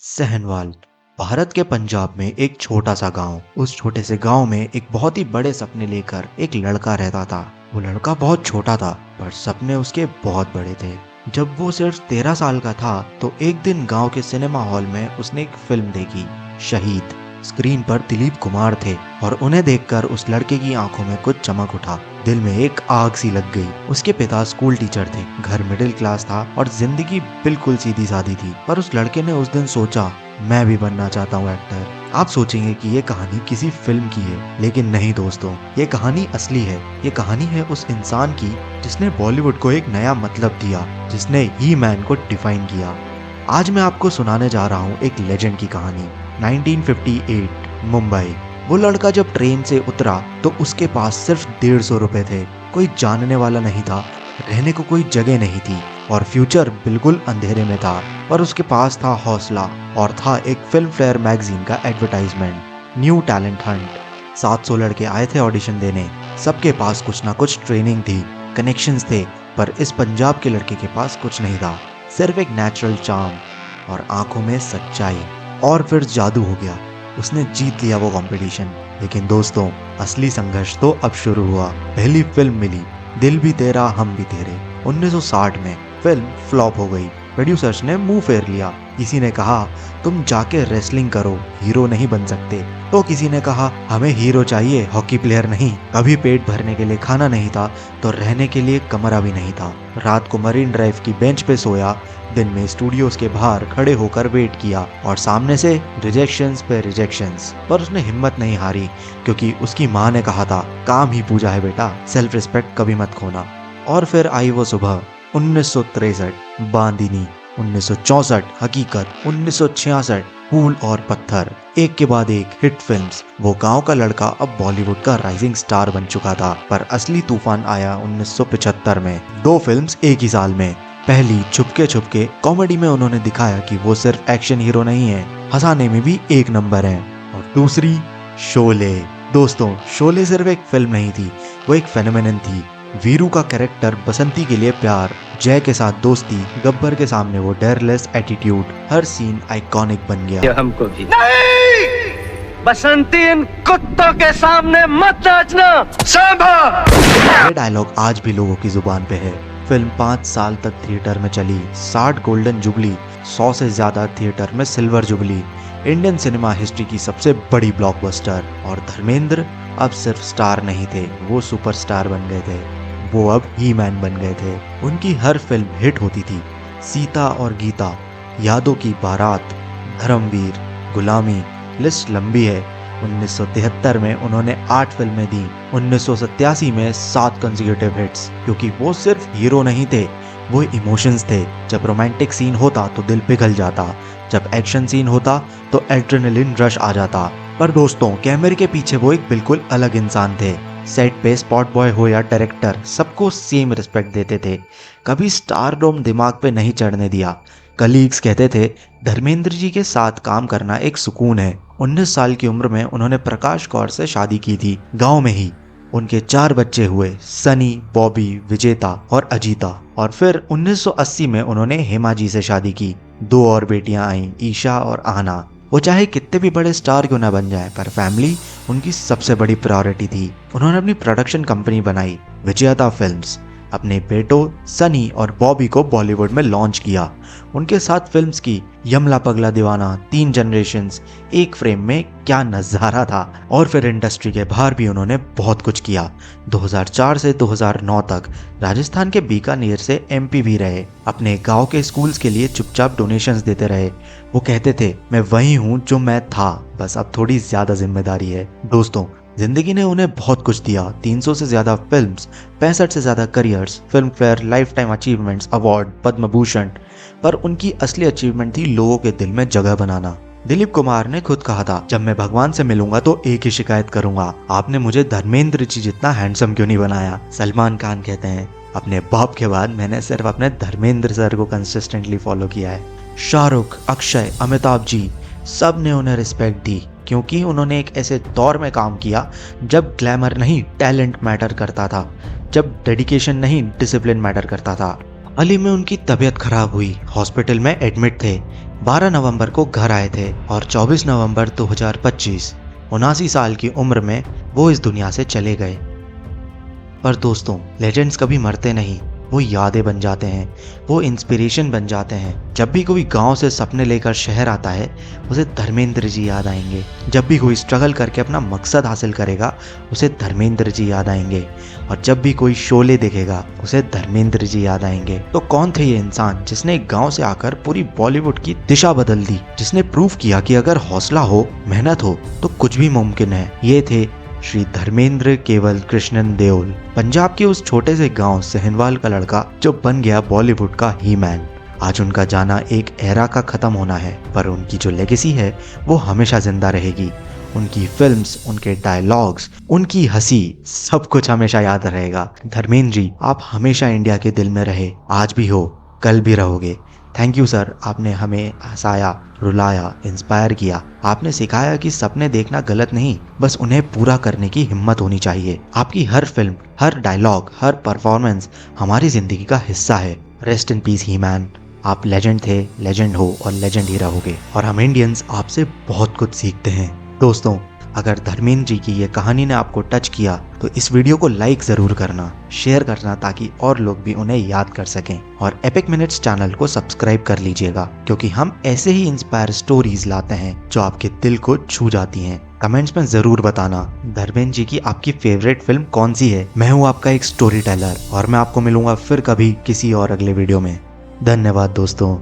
सहनवाल भारत के पंजाब में एक छोटा सा गांव। उस छोटे से गांव में एक बहुत ही बड़े सपने लेकर एक लड़का रहता था। वो लड़का बहुत छोटा था पर सपने उसके बहुत बड़े थे। जब वो सिर्फ 13 साल का था तो एक दिन गांव के सिनेमा हॉल में उसने एक फिल्म देखी, शहीद। स्क्रीन पर दिलीप कुमार थे और उन्हें देखकर उस लड़के की आंखों में कुछ चमक उठा। दिल में एक आग सी लग गई। उसके पिता स्कूल टीचर थे, घर मिडिल क्लास था और जिंदगी बिल्कुल सीधी सादी थी। पर उस लड़के ने उस दिन सोचा, मैं भी बनना चाहता हूँ एक्टर। आप सोचेंगे कि ये कहानी किसी फिल्म की है, लेकिन नहीं दोस्तों, ये कहानी असली है। ये कहानी है उस इंसान की जिसने बॉलीवुड को एक नया मतलब दिया, जिसने ही मैन को डिफाइन किया। आज मैं आपको सुनाने जा रहा हूँ एक लेजेंड की कहानी। 1958 मुंबई। वो लड़का जब ट्रेन से उतरा तो उसके पास सिर्फ 150 रुपए थे। कोई जानने वाला नहीं था, रहने को कोई जगह नहीं थी और फ्यूचर बिल्कुल अंधेरे में था। पर उसके पास था हौसला और था एक फिल्म फेयर मैगजीन का एडवर्टाइजमेंट, न्यू टैलेंट हंट। 700 लड़के आए थे ऑडिशन देने। सबके पास कुछ ना कुछ ट्रेनिंग थी, कनेक्शंस थे, पर इस पंजाब के लड़के के पास कुछ नहीं था, सिर्फ एक नेचुरल चार्म और आंखों में सच्चाई। और फिर जादू हो गया, उसने जीत लिया वो कंपटीशन। लेकिन दोस्तों, असली संघर्ष तो अब शुरू हुआ। पहली फिल्म मिली, दिल भी तेरा हम भी तेरे। 1960 में फिल्म फ्लॉप हो गई। प्रोड्यूसर्स ने मुंह फेर लिया। किसी ने कहा, तुम जाके रेसलिंग करो, हीरो नहीं बन सकते। तो किसी ने कहा, हमें हीरो चाहिए, हॉकी प्लेयर नहीं। कभी पेट भरने के लिए खाना नहीं था तो रहने के लिए कमरा भी नहीं था। रात को मरीन ड्राइव की बेंच पे सोया, दिन में स्टूडियोज के बाहर खड़े होकर वेट किया और सामने से रिजेक्शंस पे रिजेक्शंस। पर उसने हिम्मत नहीं हारी, क्योंकि उसकी माँ ने कहा था, काम ही पूजा है बेटा, सेल्फ रिस्पेक्ट कभी मत खोना। और फिर आई वो सुबह, 1963 बांदिनी, 1964 हकीकत, 1966 फूल और पत्थर। एक के बाद एक हिट फिल्म्स। वो गांव का लड़का अब बॉलीवुड का राइजिंग स्टार बन चुका था। पर असली तूफान आया 1975 में। 2 फिल्म्स एक ही साल में। पहली छुपके छुपके, कॉमेडी में उन्होंने दिखाया कि वो सिर्फ एक्शन हीरो नहीं है, हंसाने में भी एक नंबर है। और दूसरी शोले। दोस्तों, शोले सिर्फ एक फिल्म नहीं थी, वो एक फेनोमेनन थी। वीरू का कैरेक्टर, बसंती के लिए प्यार, जय के साथ दोस्ती, गब्बर के सामने वो डेयरलेस एटीट्यूड, हर सीन आइकॉनिक बन गया। हमको भी नहीं, बसंती इन कुत्तों के सामने मत नाचना। ये डायलॉग आज भी लोगों की जुबान पे है। फिल्म 5 साल तक थिएटर में चली, 60 गोल्डन जुबली, 100 से ज्यादा थिएटर में silver jubilee. Indian cinema history की सबसे बड़ी ब्लॉकबस्टर। और धर्मेंद्र अब सिर्फ स्टार नहीं थे, वो सुपरस्टार बन गए थे। वो अब ही मैन बन गए थे। उनकी हर फिल्म हिट होती थी। सीता और गीता, यादों की बारात, धर्मवीर, गुलामी, लिस्ट लंबी है। 1973 में उन्होंने 8 फिल्में दी। 1987 में 7 कंसेक्यूटिव हिट्स, क्योंकि वो सिर्फ हीरो नहीं थे, वो इमोशंस थे। जब रोमांटिक सीन होता तो दिल पिघल जाता, जब एक्शन सीन होता तो एड्रेनलिन रश आ जाता। पर दोस्तों, कैमरे के पीछे वो एक बिल्कुल अलग इंसान थे। सेट पे स्पॉट बॉय हो या डायरेक्टर, सबको सेम रिस्पेक्ट देते थे। कभी स्टारडोम दिमाग पे नहीं चढ़ने दिया। कलीग्स कहते थे, धर्मेंद्र जी के साथ काम करना एक सुकून है। 19 साल की उम्र में उन्होंने प्रकाश कौर से शादी की थी, गांव में ही। उनके 4 बच्चे हुए, सनी, बॉबी, विजेता और अजीता। और फिर 1980 में उन्होंने हेमा जी से शादी की। 2 और बेटियां आईं, ईशा और आहना। वो चाहे कितने भी बड़े स्टार क्यों ना बन जाए, पर फैमिली उनकी सबसे बड़ी प्रायोरिटी थी। उन्होंने अपनी प्रोडक्शन कंपनी बनाई, विजयता फिल्म्स। अपने बेटों सनी और बॉबी को बॉलीवुड में लॉन्च किया। उनके साथ फिल्म्स की यमला पगला दीवाना, 3 जनरेशंस, एक फ्रेम में क्या नजारा था। और फिर इंडस्ट्री के बाहर भी उन्होंने बहुत कुछ किया। 2004 से 2009 तक राजस्थान के बीकानेर से एमपी भी रहे। अपने गांव के स्कूल्स के लिए चुपचाप डोनेशंस देते रहे। वो कहते थे, मैं वही हूँ जो मैं था, बस अब थोड़ी ज्यादा जिम्मेदारी है। दोस्तों, जिंदगी ने उन्हें बहुत कुछ दिया। 300 से ज्यादा फिल्म्स, 65 से ज्यादा careers, Filmfare lifetime achievements award, Padma Bhushan. पर उनकी असली अचीवमेंट थी लोगों के दिल में जगह बनाना। दिलीप कुमार ने खुद कहा था, जब मैं भगवान से मिलूंगा तो एक ही शिकायत करूंगा, आपने मुझे धर्मेंद्र जी जितना हैंडसम क्यों नहीं बनाया। सलमान खान कहते हैं, अपने बाप के बाद मैंने सिर्फ अपने धर्मेंद्र सर को कंसिस्टेंटली फॉलो किया है। शाहरुख, अक्षय, अमिताभ जी, सब ने उन्हें रिस्पेक्ट दी, क्योंकि उन्होंने एक ऐसे दौर में काम किया जब ग्लैमर नहीं टैलेंट मैटर करता था, जब डेडिकेशन नहीं डिसिप्लिन मैटर करता था। हाल में उनकी तबीयत खराब हुई, हॉस्पिटल में एडमिट थे। 12 नवंबर को घर आए थे और 24 नवंबर 2025 79 साल की उम्र में वो इस दुनिया से चले गए। पर दोस्तों, लेजेंड्स कभी मरते नहीं, वो यादें बन जाते हैं, वो इंस्पिरेशन बन जाते हैं। जब भी कोई गांव से सपने लेकर शहर आता है, उसे धर्मेंद्र जी याद आएंगे। जब भी कोई स्ट्रगल करके अपना मकसद हासिल करेगा, उसे धर्मेंद्र जी याद आएंगे। और जब भी कोई शोले देखेगा, उसे धर्मेंद्र जी याद आएंगे। तो कौन थे ये इंसान जिसने एक गांव से आकर पूरी बॉलीवुड की दिशा बदल दी, जिसने प्रूव किया कि अगर हौसला हो, मेहनत हो तो कुछ भी मुमकिन है। ये थे श्री धर्मेंद्र केवल कृष्णन देओल, पंजाब के उस छोटे से गांव सेहनवाल का लड़का जो बन गया बॉलीवुड का ही मैन। आज उनका जाना एक एरा का खत्म होना है, पर उनकी जो लेगेसी है वो हमेशा जिंदा रहेगी। उनकी फिल्म्स, उनके डायलॉग्स, उनकी हंसी, सब कुछ हमेशा याद रहेगा। धर्मेंद्र जी, आप हमेशा इंडिया के दिल में रहे, आज भी हो, कल भी रहोगे। थैंक यू सर, आपने हमें हंसाया, रुलाया, इंस्पायर किया। आपने सिखाया कि सपने देखना गलत नहीं, बस उन्हें पूरा करने की हिम्मत होनी चाहिए। आपकी हर फिल्म, हर डायलॉग, हर परफॉर्मेंस हमारी जिंदगी का हिस्सा है। Rest in peace he man. आप लेजेंड थे, लेजेंड हो और लेजेंड ही रहोगे। और हम इंडियंस आपसे बहुत कुछ सीखते हैं। दोस्तों, अगर धर्मेंद्र जी की ये कहानी ने आपको टच किया तो इस वीडियो को लाइक जरूर करना, शेयर करना, ताकि और लोग भी उन्हें याद कर सकें। और एपिक मिनट्स चैनल को सब्सक्राइब कर लीजिएगा, क्योंकि हम ऐसे ही इंस्पायर स्टोरीज लाते हैं जो आपके दिल को छू जाती हैं। कमेंट्स में जरूर बताना धर्मेंद्र जी की आपकी फेवरेट फिल्म कौन सी है। मैं हूँ आपका एक स्टोरी टेलर और मैं आपको मिलूंगा फिर कभी किसी और अगले वीडियो में। धन्यवाद दोस्तों।